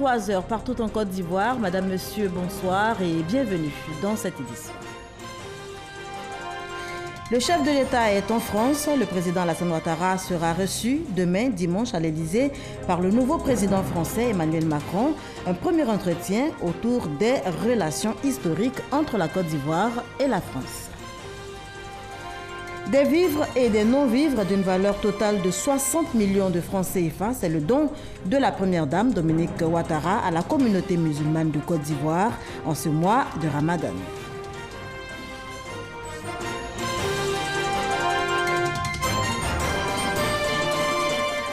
23 h partout en Côte d'Ivoire. Madame, Monsieur, bonsoir et bienvenue dans cette édition. Le chef de l'État est en France. Le président Alassane Ouattara sera reçu demain, dimanche, à l'Élysée par le nouveau président français Emmanuel Macron. Un premier entretien autour des relations historiques entre la Côte d'Ivoire et la France. Des vivres et des non-vivres d'une valeur totale de 60 millions de francs CFA, c'est le don de la première dame Dominique Ouattara à la communauté musulmane de Côte d'Ivoire en ce mois de Ramadan.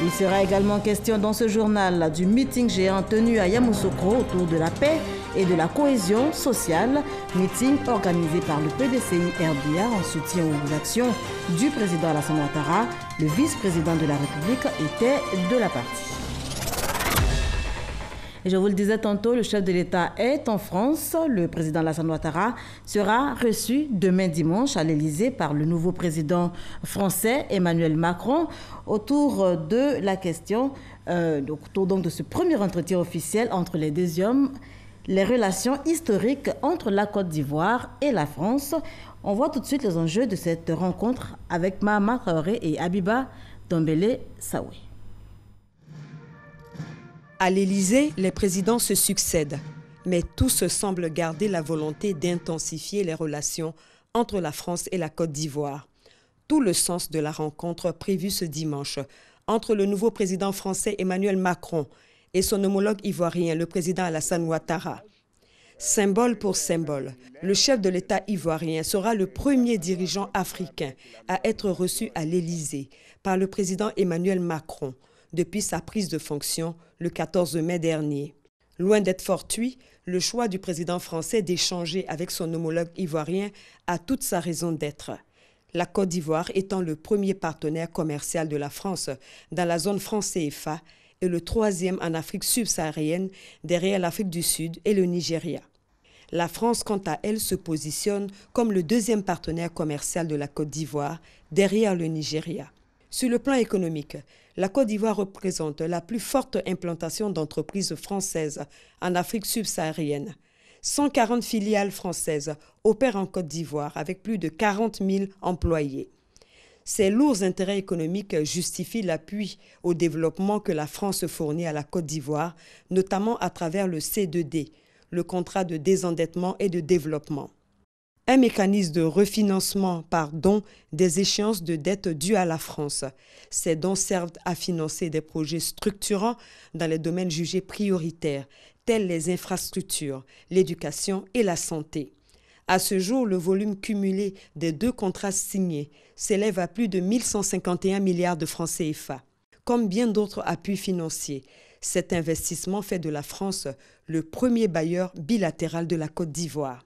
Il sera également question dans ce journal du meeting géant tenu à Yamoussoukro autour de la paix et de la cohésion sociale. Meeting organisé par le PDCI RDA en soutien aux actions du président Alassane Ouattara. Le vice-président de la République était de la partie. Et je vous le disais tantôt, le chef de l'État est en France. Le président Alassane Ouattara sera reçu demain dimanche à l'Élysée par le nouveau président français Emmanuel Macron autour de la question, autour donc de ce premier entretien officiel entre les deux hommes, les relations historiques entre la Côte d'Ivoire et la France. On voit tout de suite les enjeux de cette rencontre avec Mahama Traoré et Abiba Dombele Saoué. À l'Élysée, les présidents se succèdent, mais tous semblent garder la volonté d'intensifier les relations entre la France et la Côte d'Ivoire. Tout le sens de la rencontre prévue ce dimanche entre le nouveau président français Emmanuel Macron et son homologue ivoirien, le président Alassane Ouattara. Symbole pour symbole, le chef de l'État ivoirien sera le premier dirigeant africain à être reçu à l'Élysée par le président Emmanuel Macron depuis sa prise de fonction le 14 mai dernier. Loin d'être fortuit, le choix du président français d'échanger avec son homologue ivoirien a toute sa raison d'être. La Côte d'Ivoire étant le premier partenaire commercial de la France dans la zone franc CFA et le troisième en Afrique subsaharienne derrière l'Afrique du Sud et le Nigeria. La France, quant à elle, se positionne comme le deuxième partenaire commercial de la Côte d'Ivoire derrière le Nigeria. Sur le plan économique, la Côte d'Ivoire représente la plus forte implantation d'entreprises françaises en Afrique subsaharienne. 140 filiales françaises opèrent en Côte d'Ivoire avec plus de 40 000 employés. Ces lourds intérêts économiques justifient l'appui au développement que la France fournit à la Côte d'Ivoire, notamment à travers le C2D, le contrat de désendettement et de développement. Un mécanisme de refinancement par don des échéances de dettes dues à la France. Ces dons servent à financer des projets structurants dans les domaines jugés prioritaires, tels les infrastructures, l'éducation et la santé. À ce jour, le volume cumulé des deux contrats signés s'élève à plus de 1151 milliards de francs CFA. Comme bien d'autres appuis financiers, cet investissement fait de la France le premier bailleur bilatéral de la Côte d'Ivoire.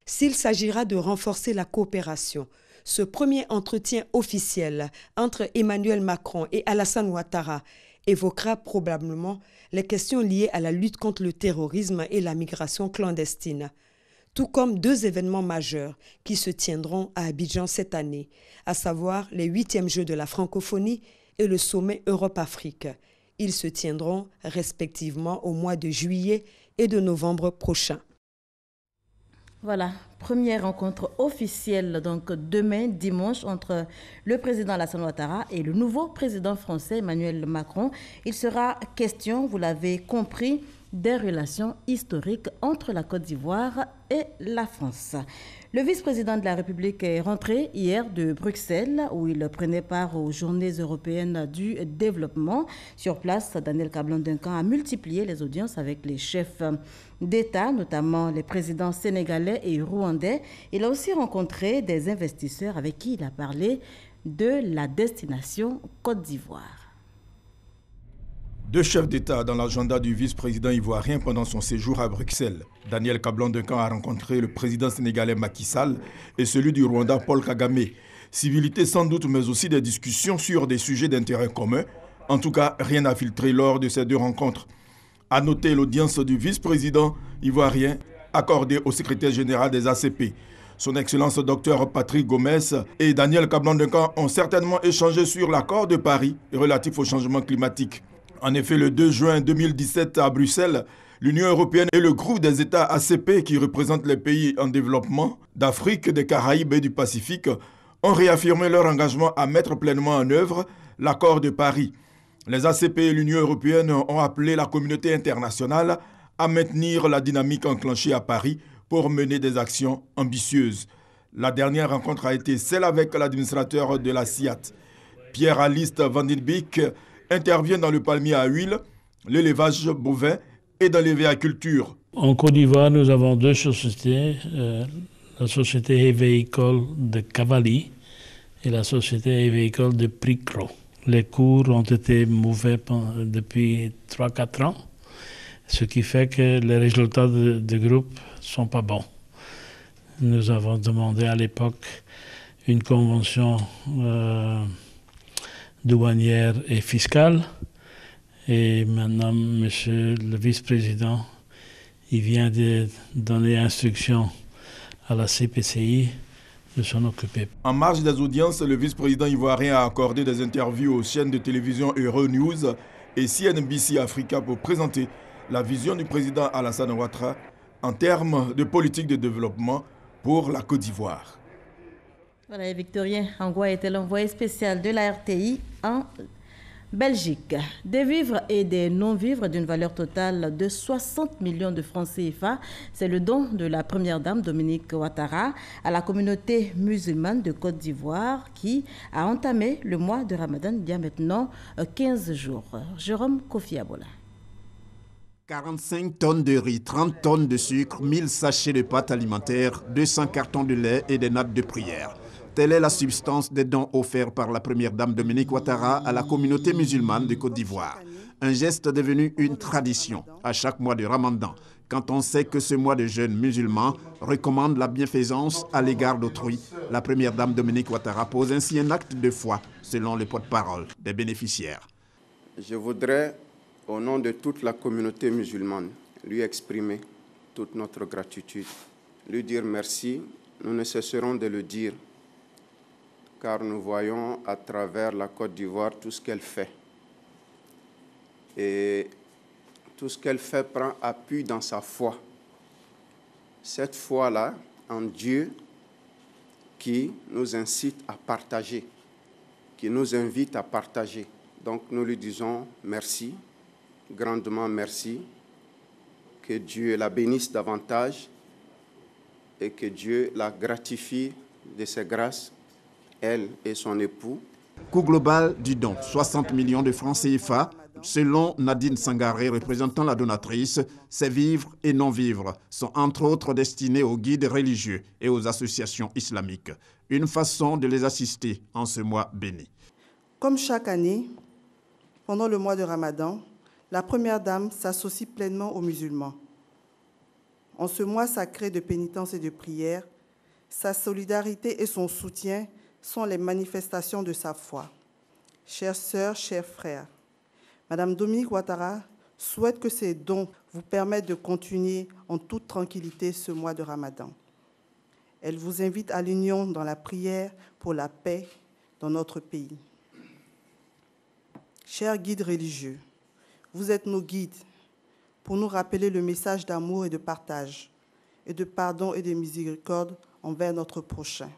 S'il s'agira de renforcer la coopération, ce premier entretien officiel entre Emmanuel Macron et Alassane Ouattara évoquera probablement les questions liées à la lutte contre le terrorisme et la migration clandestine, tout comme deux événements majeurs qui se tiendront à Abidjan cette année, à savoir les 8e Jeux de la francophonie et le sommet Europe-Afrique. Ils se tiendront respectivement au mois de juillet et de novembre prochains. Voilà, première rencontre officielle donc demain dimanche entre le président Alassane Ouattara et le nouveau président français Emmanuel Macron. Il sera question, vous l'avez compris, des relations historiques entre la Côte d'Ivoire et la France. Le vice-président de la République est rentré hier de Bruxelles où il prenait part aux Journées européennes du développement. Sur place, Daniel Kablan-Duncan a multiplié les audiences avec les chefs d'État, notamment les présidents sénégalais et rwandais. Il a aussi rencontré des investisseurs avec qui il a parlé de la destination Côte d'Ivoire. Deux chefs d'État dans l'agenda du vice-président ivoirien pendant son séjour à Bruxelles. Daniel Kablan-Duncan a rencontré le président sénégalais Macky Sall et celui du Rwanda Paul Kagame. Civilité sans doute, mais aussi des discussions sur des sujets d'intérêt commun. En tout cas, rien n'a filtré lors de ces deux rencontres. À noter l'audience du vice-président ivoirien accordée au secrétaire général des ACP. Son Excellence Dr Patrick Gomes et Daniel Kablan-Duncan ont certainement échangé sur l'accord de Paris relatif au changement climatique. En effet, le 2 juin 2017 à Bruxelles, L'Union européenne et le groupe des États ACP qui représentent les pays en développement d'Afrique, des Caraïbes et du Pacifique ont réaffirmé leur engagement à mettre pleinement en œuvre l'accord de Paris. Les ACP et l'Union européenne ont appelé la communauté internationale à maintenir la dynamique enclenchée à Paris pour mener des actions ambitieuses. La dernière rencontre a été celle avec l'administrateur de la CIAT. Pierre-Aliste Van den Beek intervient dans le palmier à huile, l'élevage bovin et dans l'évéaculture. En Côte d'Ivoire, nous avons deux sociétés, la société Hévéicole de Cavali et la société Hévéicole de Pricro. Les cours ont été mauvais depuis 3-4 ans, ce qui fait que les résultats du groupe ne sont pas bons. Nous avons demandé à l'époque une convention douanière et fiscale. Et maintenant, monsieur le vice-président, il vient de donner instruction à la CPCI de s'en occuper. En marge des audiences, le vice-président ivoirien a accordé des interviews aux chaînes de télévision Euronews et CNBC Africa pour présenter la vision du président Alassane Ouattara en termes de politique de développement pour la Côte d'Ivoire. Voilà, Victorien Angoua était l'envoyé spécial de la RTI en Belgique. Des vivres et des non-vivres d'une valeur totale de 60 millions de francs CFA, c'est le don de la première dame Dominique Ouattara à la communauté musulmane de Côte d'Ivoire qui a entamé le mois de Ramadan il y a maintenant 15 jours. Jérôme Kofi Abola. 45 tonnes de riz, 30 tonnes de sucre, 1000 sachets de pâtes alimentaires, 200 cartons de lait et des nattes de prière. Telle est la substance des dons offerts par la première dame Dominique Ouattara à la communauté musulmane de Côte d'Ivoire. Un geste devenu une tradition à chaque mois de Ramadan, quand on sait que ce mois de jeûne musulman recommande la bienfaisance à l'égard d'autrui. La première dame Dominique Ouattara pose ainsi un acte de foi, selon le porte-parole des bénéficiaires. Je voudrais, au nom de toute la communauté musulmane, lui exprimer toute notre gratitude, lui dire merci. Nous ne cesserons de le dire, car nous voyons à travers la Côte d'Ivoire tout ce qu'elle fait. Et tout ce qu'elle fait prend appui dans sa foi. Cette foi-là en Dieu qui nous incite à partager, qui nous invite à partager. Donc nous lui disons merci, grandement merci, que Dieu la bénisse davantage et que Dieu la gratifie de ses grâces, elle et son époux. Coût global du don, 60 millions de francs CFA. Selon Nadine Sangaré, représentant la donatrice, ces vivres et non-vivres sont entre autres destinés aux guides religieux et aux associations islamiques. Une façon de les assister en ce mois béni. Comme chaque année, pendant le mois de Ramadan, la première dame s'associe pleinement aux musulmans. En ce mois sacré de pénitence et de prière, sa solidarité et son soutien sont les manifestations de sa foi. Chères sœurs, chers frères, Madame Dominique Ouattara souhaite que ces dons vous permettent de continuer en toute tranquillité ce mois de Ramadan. Elle vous invite à l'union dans la prière pour la paix dans notre pays. Chers guides religieux, vous êtes nos guides pour nous rappeler le message d'amour et de partage, et de pardon et de miséricorde envers notre prochain.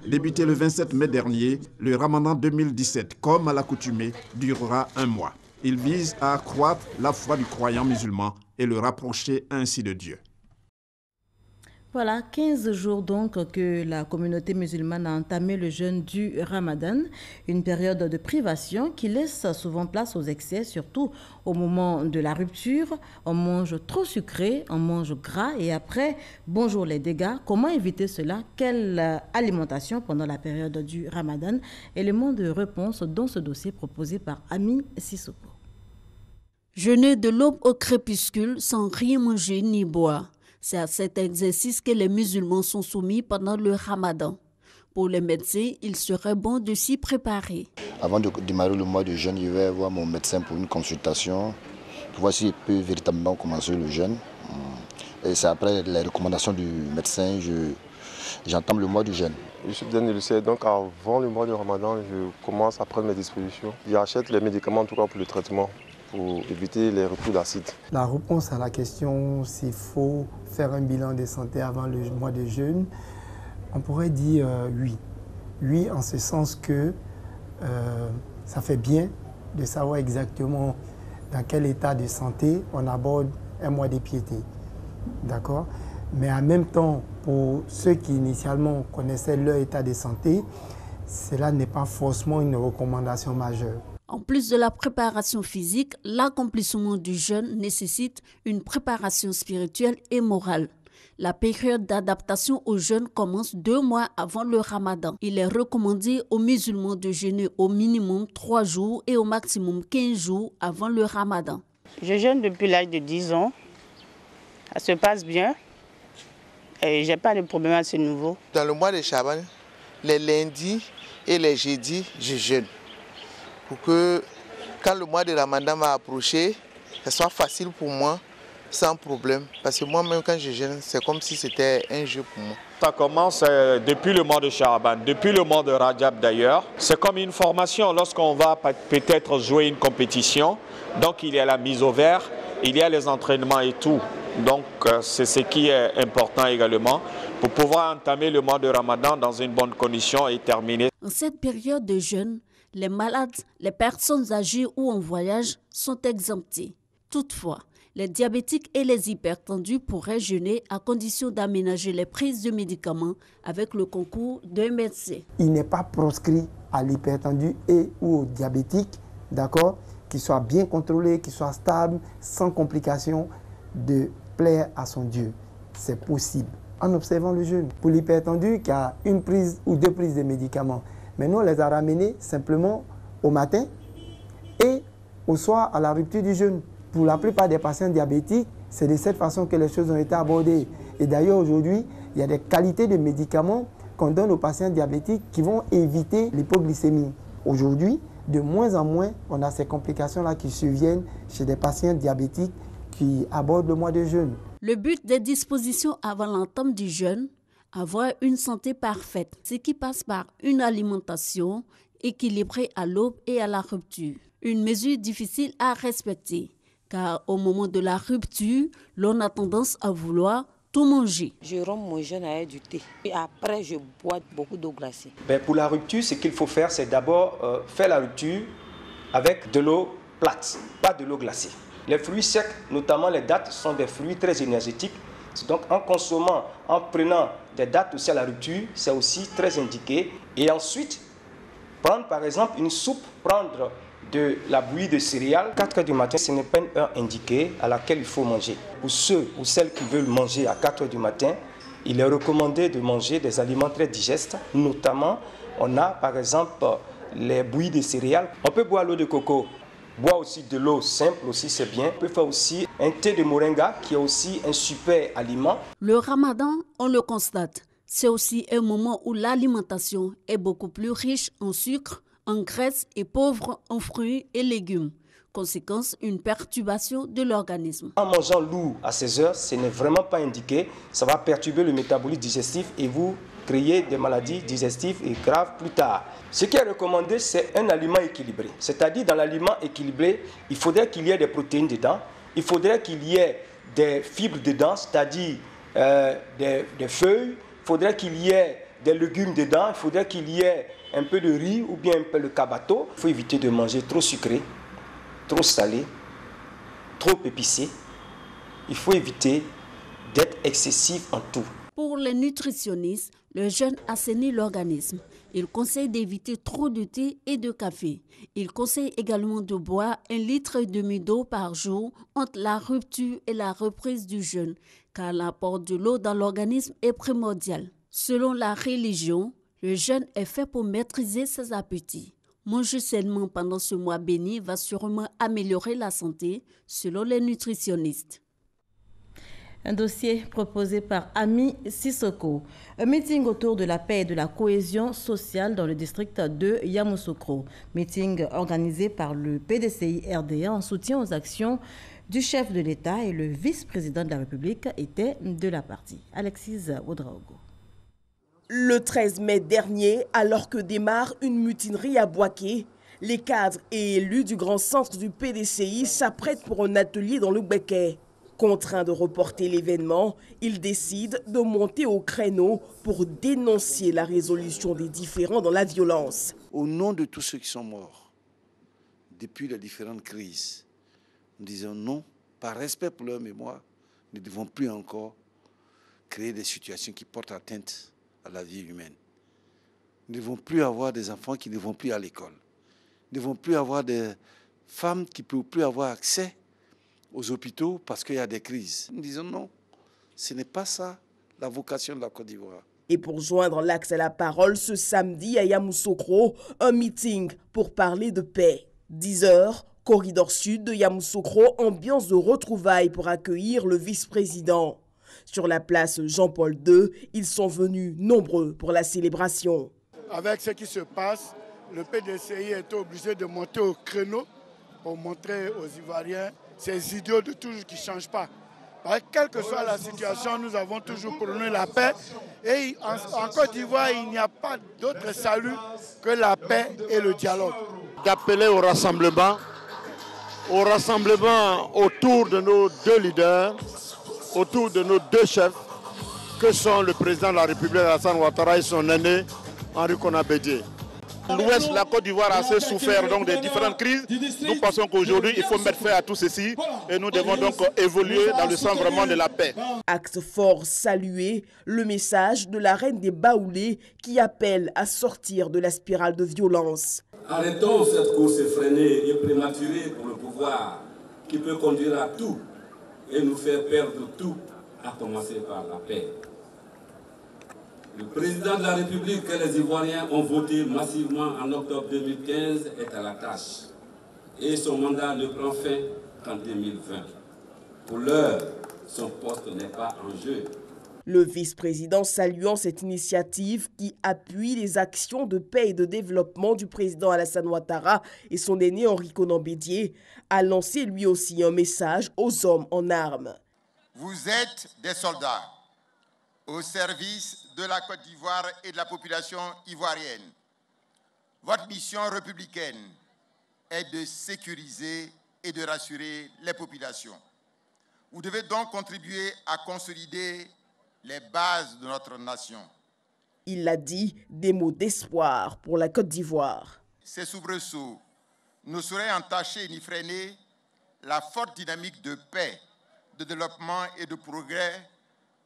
Débuté le 27 mai dernier, le Ramadan 2017, comme à l'accoutumée, durera un mois. Il vise à accroître la foi du croyant musulman et le rapprocher ainsi de Dieu. Voilà, 15 jours donc que la communauté musulmane a entamé le jeûne du Ramadan, une période de privation qui laisse souvent place aux excès, surtout au moment de la rupture. On mange trop sucré, on mange gras et après, bonjour les dégâts. Comment éviter cela? Quelle alimentation pendant la période du Ramadan? Élément de réponse dans ce dossier proposé par Ami Sissoko. Jeûner de l'aube au crépuscule sans rien manger ni boire. C'est à cet exercice que les musulmans sont soumis pendant le Ramadan. Pour les médecins, il serait bon de s'y préparer. Avant de démarrer le mois de jeûne, je vais voir mon médecin pour une consultation, pour voir s'il peut véritablement commencer le jeûne. Et c'est après les recommandations du médecin, j'entame le mois du jeûne. Je suis diagnostiqué, donc avant le mois de Ramadan, je commence à prendre mes dispositions. J'achète les médicaments en tout cas pour le traitement pour éviter les retours d'acide. La réponse à la question s'il faut faire un bilan de santé avant le mois de jeûne, on pourrait dire oui. Oui, en ce sens que ça fait bien de savoir exactement dans quel état de santé on aborde un mois de piété. D'accord? Mais en même temps, pour ceux qui initialement connaissaient leur état de santé, cela n'est pas forcément une recommandation majeure. En plus de la préparation physique, l'accomplissement du jeûne nécessite une préparation spirituelle et morale. La période d'adaptation au jeûne commence 2 mois avant le ramadan. Il est recommandé aux musulmans de jeûner au minimum 3 jours et au maximum 15 jours avant le ramadan. Je jeûne depuis l'âge de 10 ans. Ça se passe bien. Et je n'ai pas de problème à ce niveau. Dans le mois de Chaban, les lundis et les jeudis, je jeûne. Pour que quand le mois de Ramadan va approcher, ce soit facile pour moi, sans problème. Parce que moi-même, quand je jeûne, c'est comme si c'était un jeu pour moi. Ça commence depuis le mois de Chaban, depuis le mois de Rajab d'ailleurs. C'est comme une formation lorsqu'on va peut-être jouer une compétition. Donc il y a la mise au vert, il y a les entraînements et tout. Donc c'est ce qui est important également pour pouvoir entamer le mois de Ramadan dans une bonne condition et terminer. En cette période de jeûne, les malades, les personnes âgées ou en voyage sont exemptés. Toutefois, les diabétiques et les hypertendus pourraient jeûner à condition d'aménager les prises de médicaments avec le concours d'un médecin. Il n'est pas proscrit à l'hypertendu et ou au diabétique, d'accord, qu'il soit bien contrôlé, qu'il soit stable, sans complications, de plaire à son Dieu. C'est possible en observant le jeûne. Pour l'hypertendu qui a 1 prise ou 2 prises de médicaments, mais nous on les a ramenés simplement au matin et au soir à la rupture du jeûne. Pour la plupart des patients diabétiques, c'est de cette façon que les choses ont été abordées. Et d'ailleurs aujourd'hui, il y a des qualités de médicaments qu'on donne aux patients diabétiques qui vont éviter l'hypoglycémie. Aujourd'hui, de moins en moins, on a ces complications-là qui surviennent chez des patients diabétiques qui abordent le mois de jeûne. Le but des dispositions avant l'entame du jeûne, avoir une santé parfaite, ce qui passe par une alimentation équilibrée à l'aube et à la rupture. Une mesure difficile à respecter, car au moment de la rupture, l'on a tendance à vouloir tout manger. Je romps mon jeûne avec du thé et après je bois beaucoup d'eau glacée. Pour la rupture, ce qu'il faut faire, c'est d'abord faire la rupture avec de l'eau plate, pas de l'eau glacée. Les fruits secs, notamment les dattes, sont des fruits très énergétiques. Donc en consommant, en prenant des dattes aussi à la rupture, c'est aussi très indiqué. Et ensuite, prendre par exemple une soupe, prendre de la bouillie de céréales. 4 h du matin, ce n'est pas une heure indiquée à laquelle il faut manger. Pour ceux ou celles qui veulent manger à 4 h du matin, il est recommandé de manger des aliments très digestes. Notamment, on a par exemple les bouillies de céréales. On peut boire l'eau de coco. Boire aussi de l'eau simple aussi, c'est bien. On peut faire aussi un thé de moringa qui est aussi un super aliment. Le ramadan, on le constate, c'est aussi un moment où l'alimentation est beaucoup plus riche en sucre, en graisse et pauvre en fruits et légumes. Conséquence, une perturbation de l'organisme. En mangeant lourd à 16 heures, ce n'est vraiment pas indiqué. Ça va perturber le métabolisme digestif et vous créer des maladies digestives et graves plus tard. Ce qui est recommandé, c'est un aliment équilibré. C'est-à-dire, dans l'aliment équilibré, il faudrait qu'il y ait des protéines dedans, il faudrait qu'il y ait des fibres dedans, c'est-à-dire des feuilles, il faudrait qu'il y ait des légumes dedans, il faudrait qu'il y ait un peu de riz ou bien un peu de cabato. Il faut éviter de manger trop sucré, trop salé, trop épicé. Il faut éviter d'être excessif en tout. Pour les nutritionnistes, le jeûne assainit l'organisme. Il conseille d'éviter trop de thé et de café. Il conseille également de boire 1,5 litre d'eau par jour entre la rupture et la reprise du jeûne, car l'apport de l'eau dans l'organisme est primordial. Selon la religion, le jeûne est fait pour maîtriser ses appétits. Manger sainement pendant ce mois béni va sûrement améliorer la santé, selon les nutritionnistes. Un dossier proposé par Ami Sissoko. Un meeting autour de la paix et de la cohésion sociale dans le district de Yamoussoukro. Meeting organisé par le PDCI RDA en soutien aux actions du chef de l'État et le vice-président de la République était de la partie. Alexis Oudraogo. Le 13 mai dernier, alors que démarre une mutinerie à Bouaké, Les cadres et élus du grand centre du PDCI s'apprêtent pour un atelier dans le Béquet. Contraints de reporter l'événement, ils décident de monter au créneau pour dénoncer la résolution des différends dans la violence. Au nom de tous ceux qui sont morts, depuis les différentes crises, nous disons non, par respect pour leur mémoire, nous ne devons plus encore créer des situations qui portent atteinte à la vie humaine. Nous ne devons plus avoir des enfants qui ne vont plus à l'école. Nous ne devons plus avoir des femmes qui ne peuvent plus avoir accès aux hôpitaux parce qu'il y a des crises. Nous disons non, ce n'est pas ça la vocation de la Côte d'Ivoire. Et pour joindre l'axe à la parole, ce samedi à Yamoussoukro, un meeting pour parler de paix. 10 h, corridor sud de Yamoussoukro, ambiance de retrouvailles pour accueillir le vice-président. Sur la place Jean-Paul II, ils sont venus nombreux pour la célébration. Avec ce qui se passe, le PDCI est obligé de monter au créneau pour montrer aux Ivoiriens ces idiots de toujours qui ne changent pas. Quelle que soit la situation, nous avons toujours prôné la paix. Et en Côte d'Ivoire, il n'y a pas d'autre salut que la paix et le dialogue. D'appeler au rassemblement autour de nos deux leaders, autour de nos deux chefs, que sont le président de la République, Alassane Ouattara, et son aîné, Henri Konan Bédié. L'Ouest, la Côte d'Ivoire a assez souffert donc des différentes crises. Nous pensons qu'aujourd'hui, il faut mettre fin à tout ceci et nous devons donc évoluer dans le sens vraiment de la paix. Acte fort salué, le message de la reine des Baoulés qui appelle à sortir de la spirale de violence. Arrêtons cette course effrénée et prématurée pour le pouvoir qui peut conduire à tout et nous faire perdre tout, à commencer par la paix. Le président de la République que les Ivoiriens ont voté massivement en octobre 2015 est à la tâche et son mandat ne prend fin qu'en 2020. Pour l'heure, son poste n'est pas en jeu. Le vice-président saluant cette initiative qui appuie les actions de paix et de développement du président Alassane Ouattara et son aîné Henri Konan Bédié a lancé lui aussi un message aux hommes en armes. Vous êtes des soldats au service de la Côte d'Ivoire et de la population ivoirienne. Votre mission républicaine est de sécuriser et de rassurer les populations. Vous devez donc contribuer à consolider les bases de notre nation. Il a dit des mots d'espoir pour la Côte d'Ivoire. Ces soubresauts ne sauraient entacher ni freiner la forte dynamique de paix, de développement et de progrès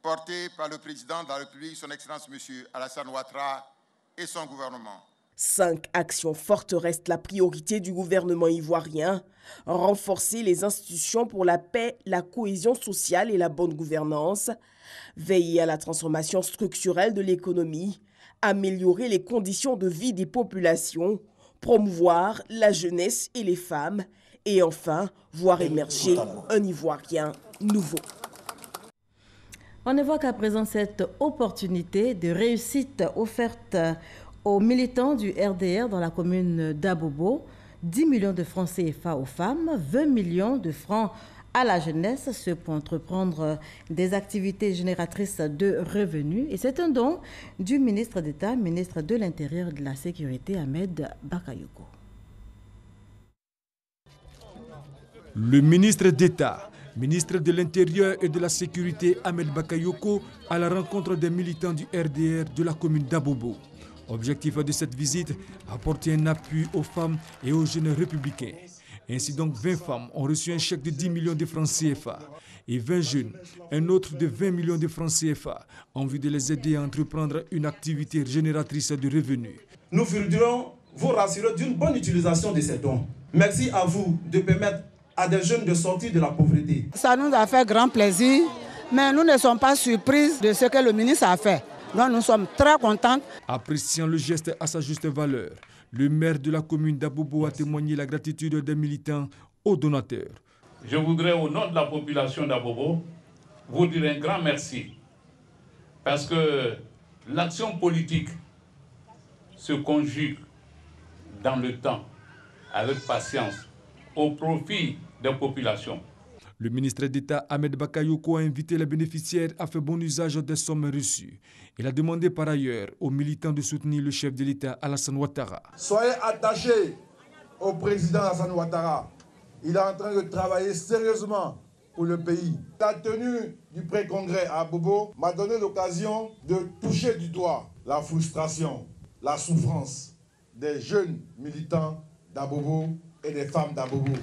porté par le président de la République, son Excellence M. Alassane Ouattara et son gouvernement. 5 actions fortes restent la priorité du gouvernement ivoirien. Renforcer les institutions pour la paix, la cohésion sociale et la bonne gouvernance. Veiller à la transformation structurelle de l'économie. Améliorer les conditions de vie des populations. Promouvoir la jeunesse et les femmes. Et enfin, voir émerger un Ivoirien nouveau. On évoque à présent cette opportunité de réussite offerte aux militants du RDR dans la commune d'Abobo. 10 millions de francs CFA aux femmes, 20 millions de francs à la jeunesse, ce pour entreprendre des activités génératrices de revenus. Et c'est un don du ministre d'État, ministre de l'Intérieur et de la Sécurité, Ahmed Bakayoko. Le ministre d'État, ministre de l'Intérieur et de la Sécurité, Ahmed Bakayoko, à la rencontre des militants du RDR de la commune d'Abobo. Objectif de cette visite, apporter un appui aux femmes et aux jeunes républicains. Ainsi donc, 20 femmes ont reçu un chèque de 10 millions de francs CFA et 20 jeunes, un autre de 20 millions de francs CFA, en vue de les aider à entreprendre une activité génératrice de revenus. Nous voudrions vous rassurer d'une bonne utilisation de ces dons. Merci à vous de permettre à des jeunes de sortir de la pauvreté. Ça nous a fait grand plaisir, mais nous ne sommes pas surprises de ce que le ministre a fait. Donc nous sommes très contents. Appréciant le geste à sa juste valeur, le maire de la commune d'Abobo a témoigné la gratitude des militants aux donateurs. Je voudrais, au nom de la population d'Abobo, vous dire un grand merci. Parce que l'action politique se conjugue dans le temps, avec patience, au profit des populations. Le ministre d'État Ahmed Bakayoko a invité les bénéficiaires à faire bon usage des sommes reçues. Il a demandé par ailleurs aux militants de soutenir le chef de l'État Alassane Ouattara. Soyez attachés au président Alassane Ouattara. Il est en train de travailler sérieusement pour le pays. La tenue du pré-congrès à Abobo m'a donné l'occasion de toucher du doigt la frustration, la souffrance des jeunes militants d'Abobo et des femmes d'Abobo.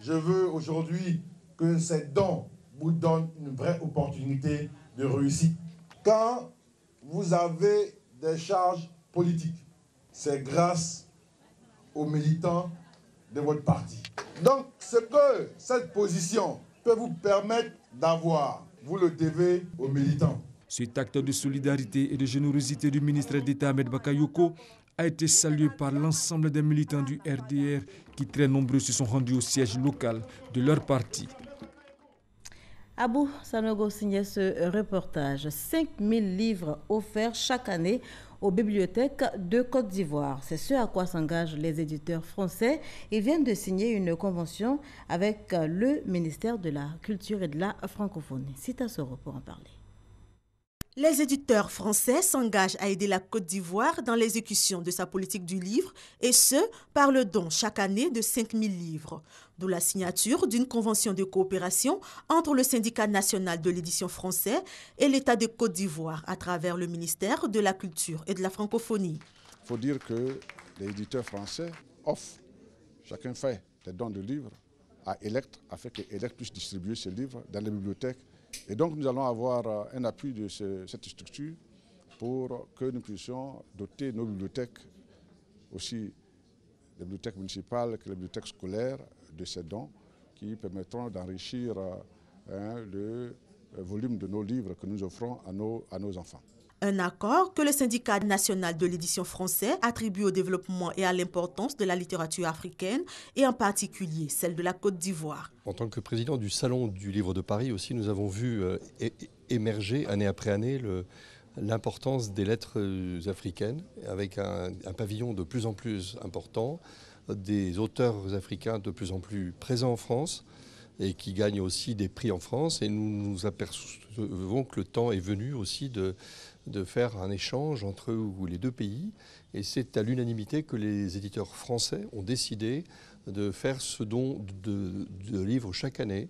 Je veux aujourd'hui que ces dons vous donnent une vraie opportunité de réussite. Quand vous avez des charges politiques, c'est grâce aux militants de votre parti. Donc, ce que cette position peut vous permettre d'avoir, vous le devez aux militants. Cet acte de solidarité et de générosité du ministre d'État Ahmed Bakayoko a été salué par l'ensemble des militants du RDR qui, très nombreux, se sont rendus au siège local de leur parti. Abou Sanogo signait ce reportage. 5000 livres offerts chaque année aux bibliothèques de Côte d'Ivoire. C'est ce à quoi s'engagent les éditeurs français. Ils viennent de signer une convention avec le ministère de la Culture et de la Francophonie. Cita Soro pour en parler. Les éditeurs français s'engagent à aider la Côte d'Ivoire dans l'exécution de sa politique du livre, et ce, par le don chaque année de 5000 livres. D'où la signature d'une convention de coopération entre le syndicat national de l'édition français et l'État de Côte d'Ivoire à travers le ministère de la Culture et de la Francophonie. Il faut dire que les éditeurs français offrent, chacun fait des dons de livres à Elect, afin que Elect puisse distribuer ces livres dans les bibliothèques. Et donc nous allons avoir un appui de cette structure pour que nous puissions doter nos bibliothèques, aussi les bibliothèques municipales que les bibliothèques scolaires, de ces dons qui permettront d'enrichir le volume de nos livres que nous offrons à nos enfants. Un accord que le syndicat national de l'édition français attribue au développement et à l'importance de la littérature africaine et en particulier celle de la Côte d'Ivoire. En tant que président du Salon du Livre de Paris aussi, nous avons vu émerger année après année l'importance des lettres africaines avec un pavillon de plus en plus important, des auteurs africains de plus en plus présents en France et qui gagnent aussi des prix en France. Et nous nous apercevons que le temps est venu aussi de faire un échange entre les deux pays. Et c'est à l'unanimité que les éditeurs français ont décidé de faire ce don de livres chaque année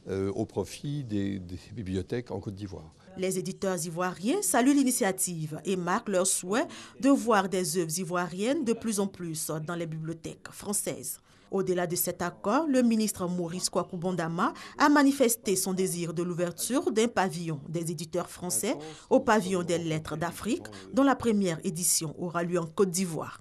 au profit des bibliothèques en Côte d'Ivoire. Les éditeurs ivoiriens saluent l'initiative et marquent leur souhait de voir des œuvres ivoiriennes de plus en plus dans les bibliothèques françaises. Au-delà de cet accord, le ministre Maurice Kwaku Bondama a manifesté son désir de l'ouverture d'un pavillon des éditeurs français au pavillon des lettres d'Afrique, dont la première édition aura lieu en Côte d'Ivoire.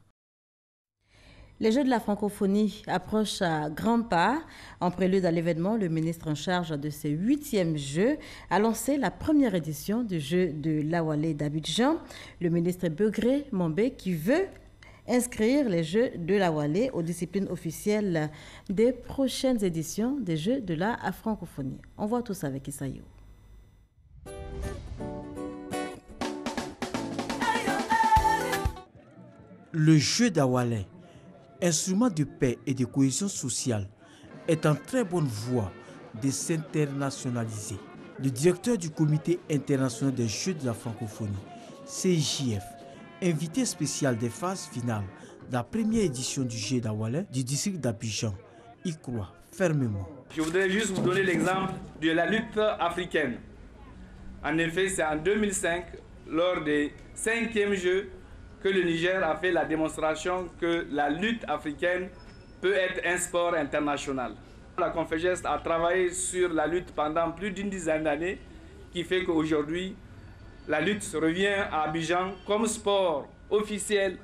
Les Jeux de la francophonie approchent à grands pas. En prélude à l'événement, le ministre en charge de ces 8e Jeux a lancé la première édition du Jeu de l'Awalé d'Abidjan. Le ministre Begré Mombé qui veut inscrire les Jeux de l'Awalé aux disciplines officielles des prochaines éditions des Jeux de la francophonie. On voit tout ça avec Isaïo. Le Jeu d'Awalé, instrument de paix et de cohésion sociale, est en très bonne voie de s'internationaliser. Le directeur du Comité international des Jeux de la francophonie, CIJF, invité spécial des phases finales de la première édition du Jeu d'Awalé du district d'Abidjan, y croit fermement. Je voudrais juste vous donner l'exemple de la lutte africaine. En effet, c'est en 2005, lors des 5e Jeux, que le Niger a fait la démonstration que la lutte africaine peut être un sport international. La Confégeste a travaillé sur la lutte pendant plus d'une dizaine d'années, qui fait qu'aujourd'hui, la lutte revient à Abidjan comme sport officiel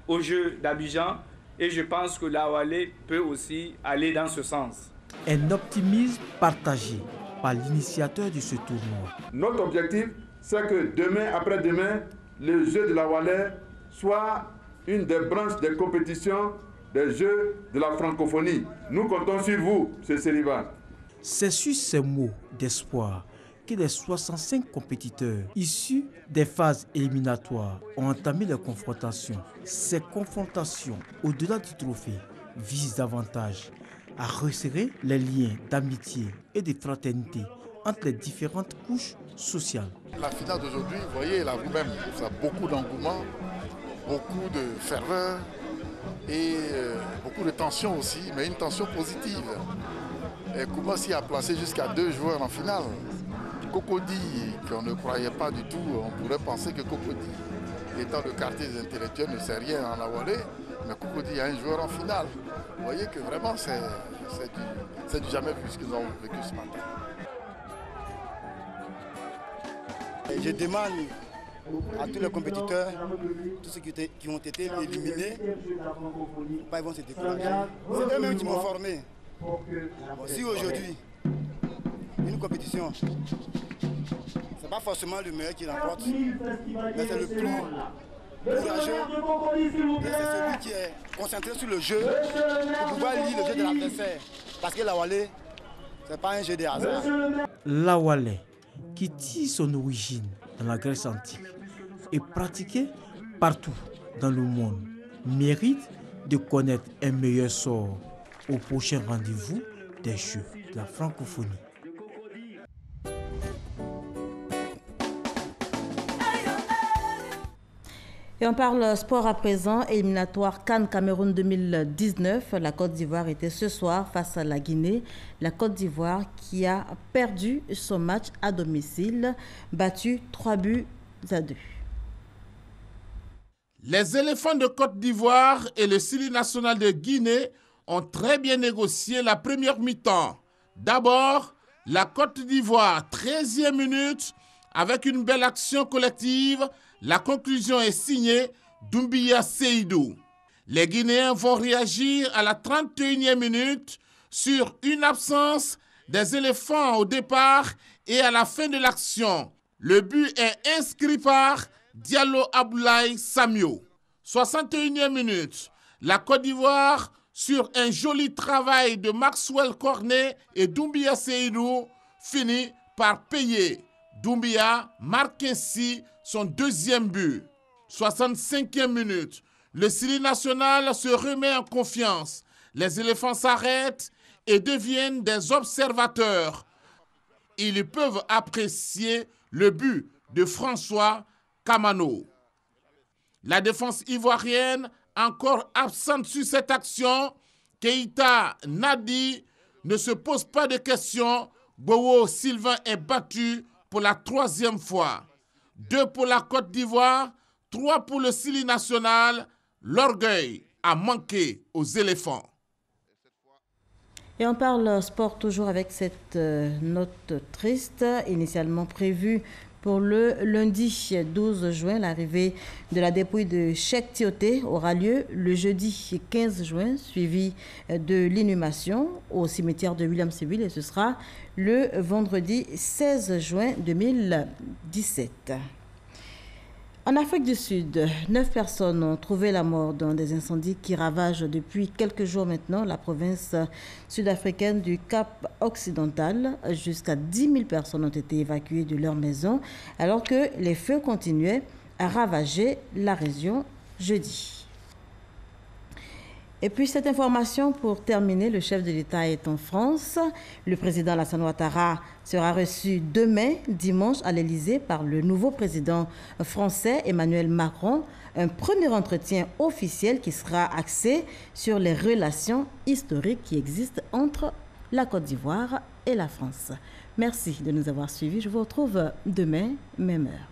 aux Jeux d'Abidjan, et je pense que l'Awalé peut aussi aller dans ce sens. Un optimisme partagé par l'initiateur de ce tournoi. Notre objectif, c'est que demain, après-demain, les Jeux de l'Awalé soit une des branches des compétitions des Jeux de la francophonie. Nous comptons sur vous, M. Seriba. C'est sur ces mots d'espoir que les 65 compétiteurs issus des phases éliminatoires ont entamé les confrontations. Ces confrontations, au-delà du trophée, visent davantage à resserrer les liens d'amitié et de fraternité entre les différentes couches sociales. La finale d'aujourd'hui, vous voyez là vous-même, ça a beaucoup d'engouement, beaucoup de ferveur, et beaucoup de tension aussi, mais une tension positive. Et Koumassi a placé jusqu'à 2 joueurs en finale. Cocody, qu'on ne croyait pas du tout, on pourrait penser que Cocody, étant le quartier des intellectuels, ne sait rien en Awalé, mais Cocody a un joueur en finale. Vous voyez que vraiment c'est du jamais vu ce que nous avons vécu ce matin. Je demande à tous les compétiteurs, tous ceux qui ont été éliminés, pas ils vont se décourager. C'est eux-mêmes qui m'ont formé. Bon, si aujourd'hui, une compétition, c'est pas forcément le meilleur qui remporte, mais c'est le plus courageux, et c'est celui qui est concentré sur le jeu pour pouvoir lire le jeu de l'adversaire. Parce que l'Awalé, c'est pas un jeu de hasard. L'Awalé, qui tire son origine dans la Grèce antique et pratiqué partout dans le monde, mérite de connaître un meilleur sort au prochain rendez-vous des Jeux de la francophonie. Et on parle sport à présent, éliminatoire CAN Cameroun 2019. La Côte d'Ivoire était ce soir face à la Guinée. La Côte d'Ivoire qui a perdu son match à domicile, battu 3-2. Les éléphants de Côte d'Ivoire et le Sili national de Guinée ont très bien négocié la première mi-temps. D'abord, la Côte d'Ivoire, 13e minute, avec une belle action collective. La conclusion est signée Doumbia Seydou. Les Guinéens vont réagir à la 31e minute sur une absence des éléphants au départ et à la fin de l'action. Le but est inscrit par Diallo Aboulaye Samio. 61e minute, la Côte d'Ivoire, sur un joli travail de Maxwell Cornet et Doumbia Seydou, finit par payer. Doumbia marque ainsi son 2e but. 65e minute, le Sili national se remet en confiance. Les éléphants s'arrêtent et deviennent des observateurs. Ils peuvent apprécier le but de François Kamano. La défense ivoirienne, encore absente sur cette action, Keita Nadi ne se pose pas de questions. Bowo Sylvain est battu pour la 3e fois. 2 pour la Côte d'Ivoire, 3 pour le Sili national. L'orgueil a manqué aux éléphants. Et on parle sport toujours avec cette note triste, initialement prévue pour le lundi 12 juin. L'arrivée de la dépouille de Cheikh Tioté aura lieu le jeudi 15 juin, suivi de l'inhumation au cimetière de Williamsville, et ce sera le vendredi 16 juin 2017. En Afrique du Sud, 9 personnes ont trouvé la mort dans des incendies qui ravagent depuis quelques jours maintenant la province sud-africaine du Cap occidental. Jusqu'à 10 000 personnes ont été évacuées de leur maison alors que les feux continuaient à ravager la région jeudi. Et puis cette information pour terminer, le chef de l'État est en France. Le président Alassane Ouattara sera reçu demain, dimanche, à l'Élysée par le nouveau président français Emmanuel Macron. Un premier entretien officiel qui sera axé sur les relations historiques qui existent entre la Côte d'Ivoire et la France. Merci de nous avoir suivis. Je vous retrouve demain, même heure.